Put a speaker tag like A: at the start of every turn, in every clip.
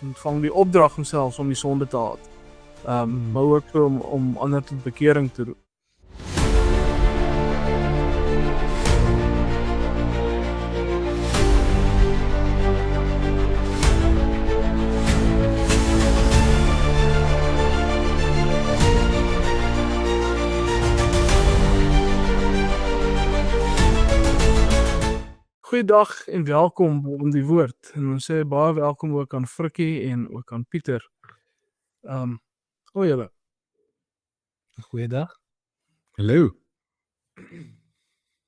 A: ontvang die opdrag homself om die sonde te haat. Maar ook so om ander tot bekering te roep. Goeiedag en welkom om die woord. En ons sê baie welkom ook aan Frikkie en ook aan Pieter. Hoi julle.
B: Goeiedag.
C: Hallo.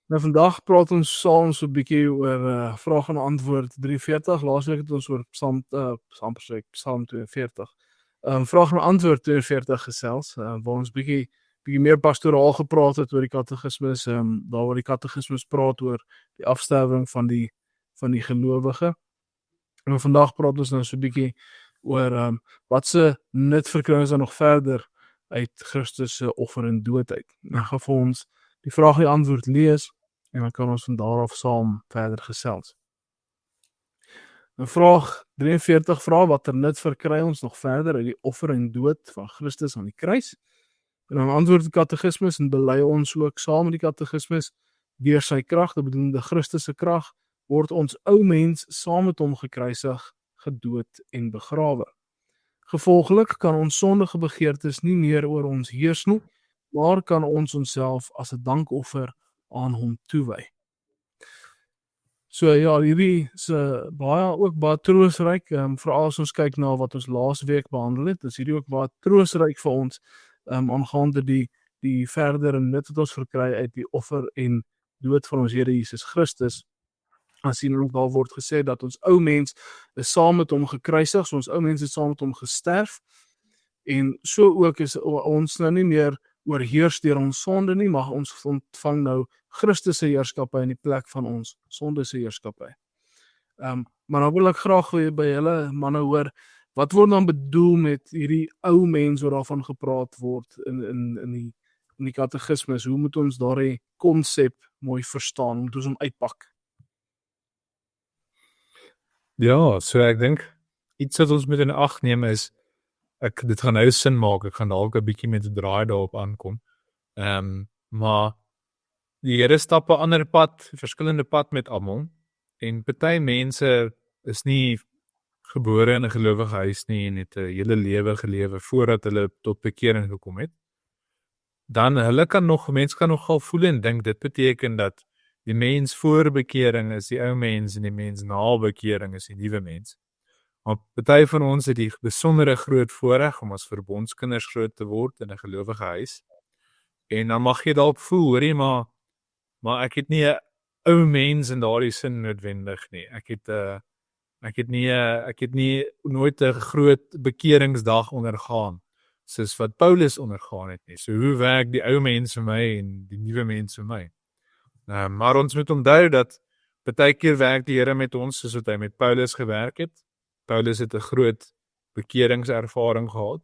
A: Nou vandag praat ons saam so 'n bietjie oor vraag en antwoord 43. Laasweek het ons oor Psalm 42. Vraag en antwoord 42 gesels, waar ons bietjie meer pastoraal gepraat het oor die katekismes, daar waar die katekismes praat oor die afsterwing van die gelowige. En vandag praat ons nou so 'n bietjie oor wat se nut verkry ons dan nog verder uit Christus se offer en dood uit. Dan gaan vir ons die vraag en antwoord lees en dan kan ons van daar af saam verder gesels. Nou vraag 43 vra watter nut verkry ons nog verder uit die offer en dood van Christus aan die kruis? En dan antwoord die katekismes en bely ons ook saam met die katekismes deur sy krag, dit bedoel die Christus se krag, word ons ou mens saam met hom gekruisig, gedood en begrawe. Gevolglik kan ons sondige begeertes nie meer oor ons heers nie, maar kan ons onsself as 'n dankoffer aan hom toewy. So ja, hierdie is baie troosryk, veral as ons kyk na wat ons laas week behandel het, is hierdie ook baie troosryk vir ons, aangaande die verdere nut wat ons verkry uit die offer en dood van ons Here Jesus Christus. As sien ook daar word gesê dat ons ou mens is saam met hom gekruisig, so ons ou mens het saam met hom gesterf, en so ook is ons nou nie meer oorheers deur ons sonde nie, maar ons ontvang nou Christus se heerskappy in die plek van ons sonde se heerskappy. Maar nou wil ek graag by julle manne hoor, wat word dan bedoel met hierdie ou mens wat daarvan gepraat word in die katekismes? Hoe moet ons daardie konsep mooi verstaan? Moet ons hom uitpak?
C: Ja, so ek dink iets wat ons moet in ag neem is dit gaan nou sin maak. Ek gaan dalk 'n bietjie met 'n draai daarop aankom. Maar die Here stap 'n ander pad, verskillende pad met almal. En party mense is nie gebore in 'n gelowige huis nie en het 'n hele lewe gelewe voordat hulle tot bekering gekom het. Dan mense kan nogal voel en dink dit beteken dat die mens voor bekering is die ou mens en die mens na bekering is die nuwe mens. Maar party van ons het die besondere groot voorreg om as verbondskinders groot te word in 'n gelowige huis. En dan mag jy dalk voel, hoorie, maar ek het nie 'n ou mens in daardie sin noodwendig nie. Ek het nie nooit 'n groot bekeringsdag ondergaan soos wat Paulus ondergaan het nie. So hoe werk die ou mens vir my en die nuwe mens vir my? Maar ons moet onthou dat baie keer werk die Here met ons soos wat hy met Paulus gewerk het. Paulus het 'n groot bekeringservaring gehad.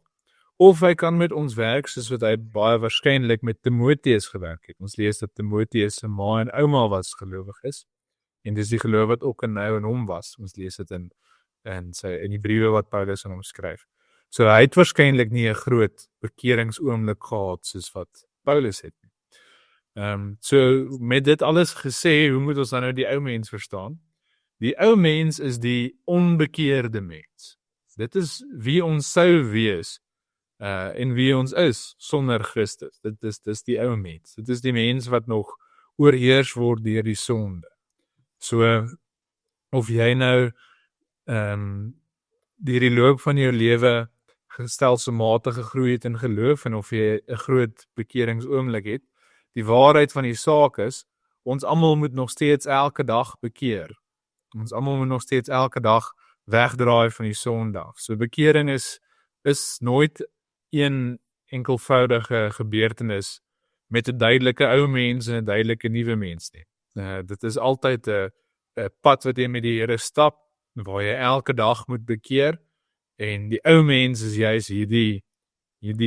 C: Of hy kan met ons werk soos wat hy baie waarskynlik met Timoteus gewerk het. Ons lees dat Timoteus se ma en ouma was gelowiges. En dis die geloof wat ook in hom was. Ons lees dit in die briewe wat Paulus aan hom skryf. So hy het waarskynlik nie 'n groot bekeringsoomblik gehad soos wat Paulus het nie. So met dit alles gesê, hoe moet ons dan nou die ou mens verstaan? Die ou mens is die onbekeerde mens. Dit is wie ons sou wees en wie ons is sonder Christus. Dit is die ou mens. Dit is die mens wat nog oorheers word deur die sonde. So of jy nou deur die loop van jou lewe stelselmatig gegroei het in geloof en of jy 'n groot bekeringsoomblik het, die waarheid van die saak is, ons almal moet nog steeds elke dag bekeer. Ons almal moet nog steeds elke dag wegdraai van die sonde af. So bekering is nooit een enkelvoudige gebeurtenis met 'n duidelike ou mens en 'n duidelike nuwe mens nie. Dit is altyd 'n pad wat jy met die Here stap, waar jy elke dag moet bekeer, en die ou mens is juist hierdie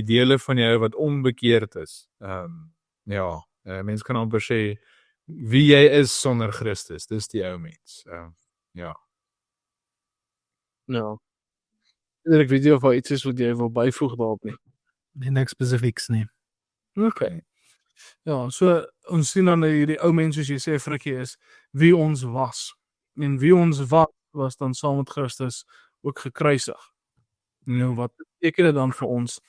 C: dele van jou wat onbekeerd is. Mens kan amper sê, wie jy is sonder Christus, dis die ou mens. Ja.
A: Ja. Ek weet nie of daar iets is wat jy wil byvoeg daarop nie.
B: Nee, niks spesifieks nie.
A: Okay. Ja, so ons sien dan hierdie ou mens soos jy sê Frikkie is wie ons was. En wie ons was dan saam met Christus ook gekruisig. Nou wat beteken dit dan vir ons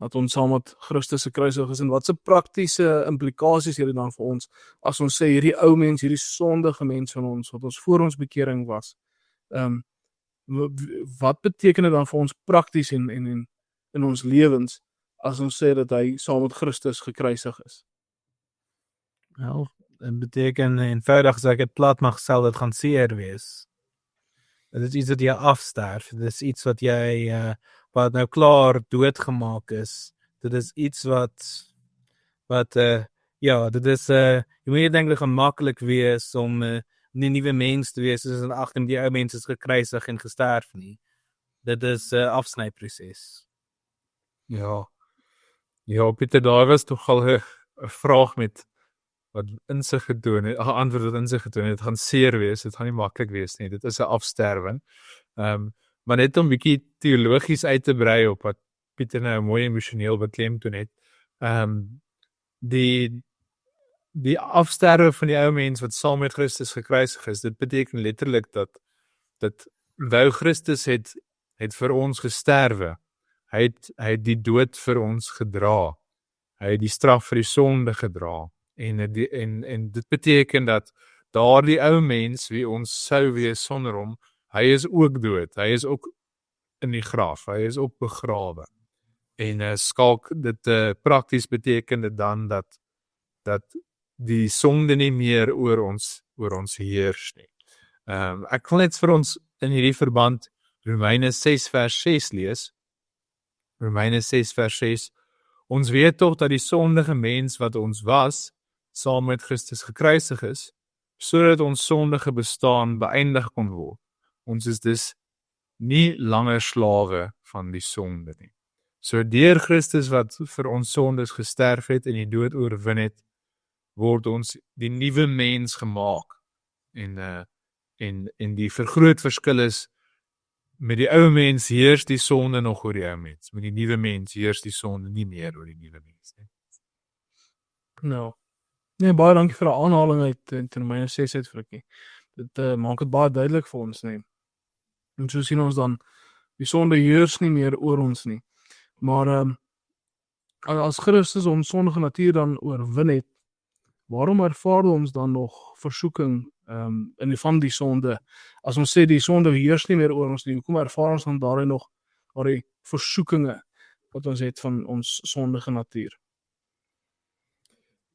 A: dat ons saam met Christus gekruisig is en wat se praktiese implikasies het dit dan vir ons as ons sê hierdie ou mens, hierdie sondige mens van ons wat ons voor ons bekering was. Wat beteken dit dan vir ons prakties en in ons lewens as ons sê dat hy saam met Christus gekruisig is?
B: Wel, dit beteken eenvoudig as ek dit plat mag stel, dit gaan seer wees. Dit is iets wat jy afsterf. Dit is iets wat jy wat nou klaar doodgemaak is. Dit is iets wat ja, dit is jy moet nie dink dit gaan maklik wees om 'n nuwe mens te wees soos in agter die ou mens is gekruisig en gesterf nie. Dit is 'n afsnyproses.
C: Ja. Ja, Pieter, daar was tog al 'n vraag met wat insig gedoen het, 'n antwoord wat insig gedoen het, dit gaan seer wees, dit gaan nie maklik wees nie, dit is 'n afsterwing. Maar net om 'n bietjie teologies uit te brei op wat Pieter nou mooi emosioneel beklemtoon het. Die afsterwe van die ou mens wat saam met Christus gekruisig is, dit beteken letterlik dat wou Christus het vir ons gesterwe. Hy het die dood vir ons gedra. Hy het die straf vir die sonde gedra. En dit beteken dat daardie ou mens wie ons sou wees sonder hom, hy is ook dood. Hy is ook in die graf. Hy is ook begrawe. En skalk dit prakties beteken dit dan dat die sonde nie meer oor ons heers nie. Ek wil net vir ons in hierdie verband Romeine 6 vers 6 lees. Romeine 6 vers 6. Ons weet tog dat die sondige mens wat ons was, saam met Christus gekruisig is, sodat ons sondige bestaan beëindig kon word. Ons is dus nie langer slawe van die sonde nie. So deur Christus wat vir ons sondes gesterf het en die dood oorwin het, word ons die nuwe mens gemaak. En die vergroot verskil is, met die ou mens heers die sonde nog oor die ou mens. Met die nuwe mens heers die sonde nie meer oor die nuwe mens nie.
A: Nou. Nee, baie dankie vir 'n aanhaling uit Romeine 6 uit Frikkie. Dit maak dit baie duidelik vir ons, nee. En so sien ons dan die sonde heers nie meer oor ons nie. Maar as Christus ons sondige natuur dan oorwin het, waarom ervaar ons dan nog versoeking in van die sonde? As ons sê die sonde heers nie meer oor ons nie, hoekom ervaar ons dan daarin nog daardie versoekinge wat ons het van ons sondige natuur?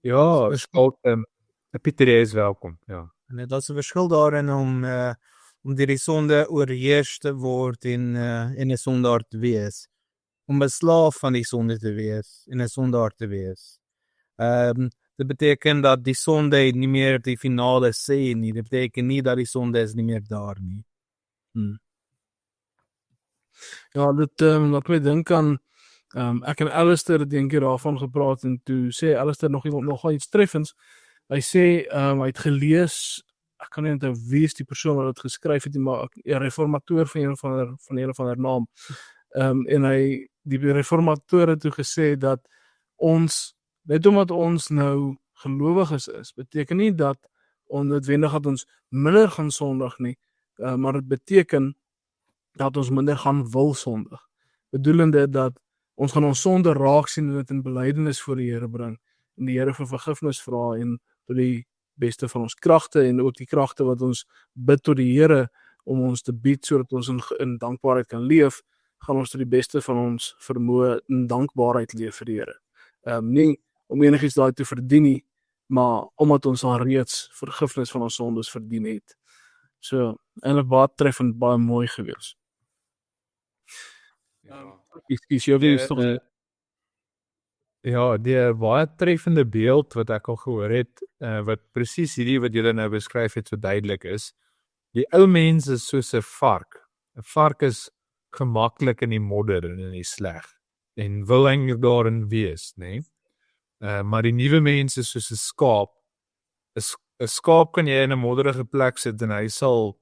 C: Ja, skalk Pieter, jy is welkom. Ja.
B: En dit is 'n verskil daarin om deur die sonde oorheers te word en 'n sondaar te wees. Om 'n slaaf van die sonde te wees en 'n sondaar te wees. Dit beteken dat die sonde nie meer die finale sê nie. Dit beteken nie dat die sonde is nie meer daar nie.
A: Ja, dit laat my dink aan ek en Alistair het een keer daarvan gepraat en toe sê Alistair nog iets treffends. Hy sê hy het gelees, ek kan nie onthou wie is die persoon wat dit geskryf het nie, maar 'n reformateur van een van haar naam. En die reformateur het toe gesê dat ons, net omdat ons nou gelowiges is, beteken nie dat onnoodwendig dat ons minder gaan sondig nie, maar dit beteken dat ons minder gaan wil sondig. Bedoelende dat ons gaan ons sonde raak sien en dit in belydenis voor die Here bring en die Here vir vergifnis vra en tot die beste van ons kragte en ook die kragte wat ons bid tot die Here om ons te bied sodat ons in dankbaarheid kan leef, gaan ons tot die beste van ons vermoë in dankbaarheid leef vir die Here. Nie om enigiets daai te verdien nie, maar omdat ons al reeds vergifnis van ons sondes verdien het. So, eintlik baie treffend, baie mooi gewees. Ekskuus, jy wil tog
C: Ja, die baie treffende beeld wat ek al gehoor het, wat presies hierdie wat julle nou beskryf het so duidelik is. Die ou mens is soos 'n vark. 'n Vark is gemaklik in die modder en in die sleg en wil eintlik daarin wees, nê? Maar die nuwe mens is soos 'n skaap. 'n Skaap kan jy in 'n modderige plek sit en hy sal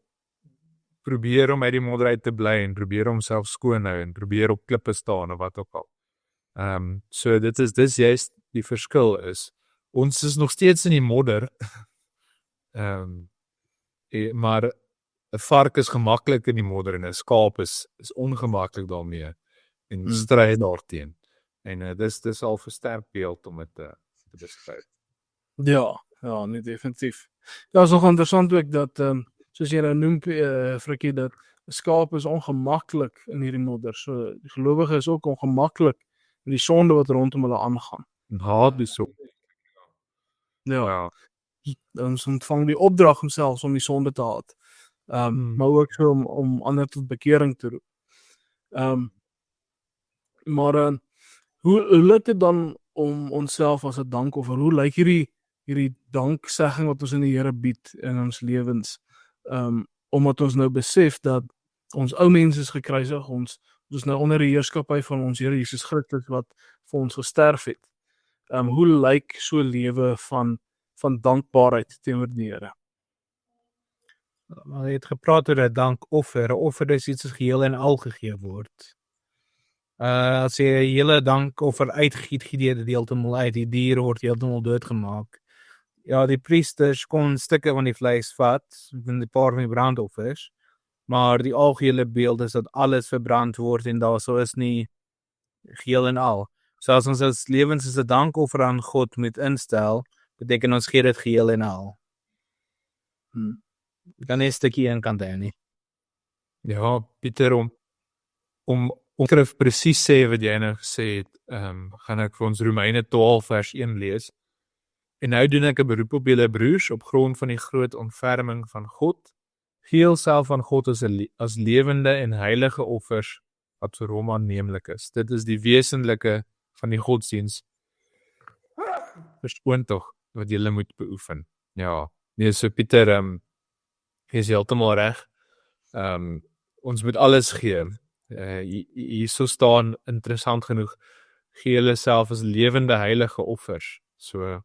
C: probeer om uit die modder uit te bly en probeer homself skoon hou en probeer op klippe staan of wat ook al. So dis juist die verskil is. Ons is nog steeds in die modder. Maar 'n vark is gemaklik in die modder en 'n skaap is ongemaklik daarmee en stry daarteen. En dis al 'n sterk beeld om dit te beskryf.
A: Ja, nee, definitief. Ja, is nog interessant ook dat, soos jy nou noem, Frikkie, dat 'n skaap is ongemaklik in hierdie modder. So die gelowige is ook ongemaklik met die sonde wat rondom hulle aangaan.
C: En haat die sonde.
A: Ja. Ons ontvang die opdrag homself om die sonde te haat. Maar ook so om ander tot bekering te roep. Maar hoe lyk dit dan om onsself as 'n dankoffer? Hoe lyk hierdie danksegging wat ons in die Here bied in ons lewens? Omdat ons nou besef dat ons ou mens is gekruisig, ons is nou onder die heerskappy van ons Here Jesus Christus wat vir ons gesterf het. Hoe lyk so 'n lewe van dankbaarheid teenoor die Here?
B: Maar jy het gepraat oor 'n dankoffer. 'n Offer is iets wat geheel en al gegee word. As jy 'n hele dankoffer uitgiet, gee jy dit heeltemal uit. Die dier word heeltemal doodgemaak. Ja, die priesters kon stukke van die vleis vat, van die paar van die brandoffers, maar die algehele beeld is dat alles verbrand word en daar so is nie geheel en al. So as ons lewens as 'n dankoffer aan God moet instel, beteken ons gee dit geheel en al. Kan nie 'n stukkie in kant hê nie.
C: Ja, Pieter, om skrif presies sê wat jy nou gesê het, gaan ek vir ons Romeine 12 vers 1 lees. En nou doen ek 'n beroep op julle broers op grond van die groot ontferming van God. Gee julself aan God as lewende en heilige offers wat vir hom aanneemlik is. Dit is die wesenlike van die godsdiens. Verskoon tog wat julle moet beoefen. Ja, nee, so Pieter, jy is heeltemal reg. Ons moet alles gee. Hier so staan, interessant genoeg, gee julle self as lewende heilige offers. So,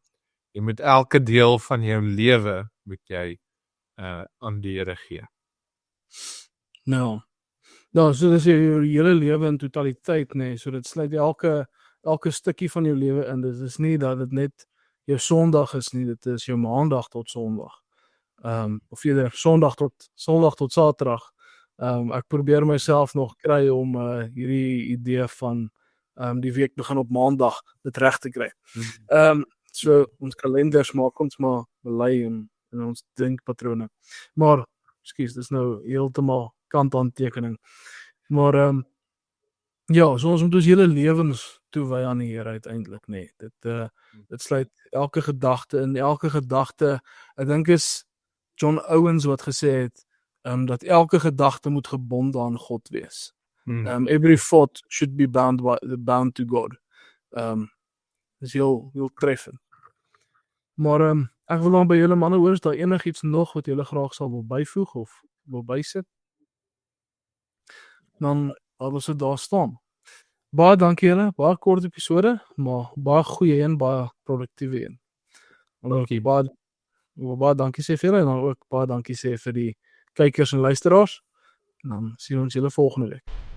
C: jy moet elke deel van jou lewe moet jy aan die Here gee.
A: Nou, so dis jou hele lewe in totaliteit, nee, so dit sluit elke stukkie van jou lewe in. Dit is nie dat dit net jou Sondag is nie, dit is jou Maandag tot Sondag. Of eerder Sondag tot Saterdag. Ek probeer myself nog kry om hierdie idee van die week begin op Maandag dit reg te kry. So ons kalenders maak ons maar belei in ons denkpatrone. Maar, ekskuus, dis nou heeltemal kantaantekening. Maar ja, so ons moet ons hele lewens toewy aan die Here uiteindelik, nee. Dit sluit elke gedagte in, elke gedagte. Ek dink is John Owens wat gesê het dat elke gedagte moet gebonde aan God wees. Every thought should be bound to God. Dis heel treffend. Maar ek wil dan by julle manne hoor, is daar enigiets nog wat julle graag sal wil byvoeg of wil bysit? Dan laat ons dit daar staan. Baie dankie julle, baie kort episode, maar baie goeie en baie produktiewe een. Dankie. Baie dankie sê vir julle en dan ook baie dankie sê vir die kykers en luisteraars. En dan sien ons julle volgende week.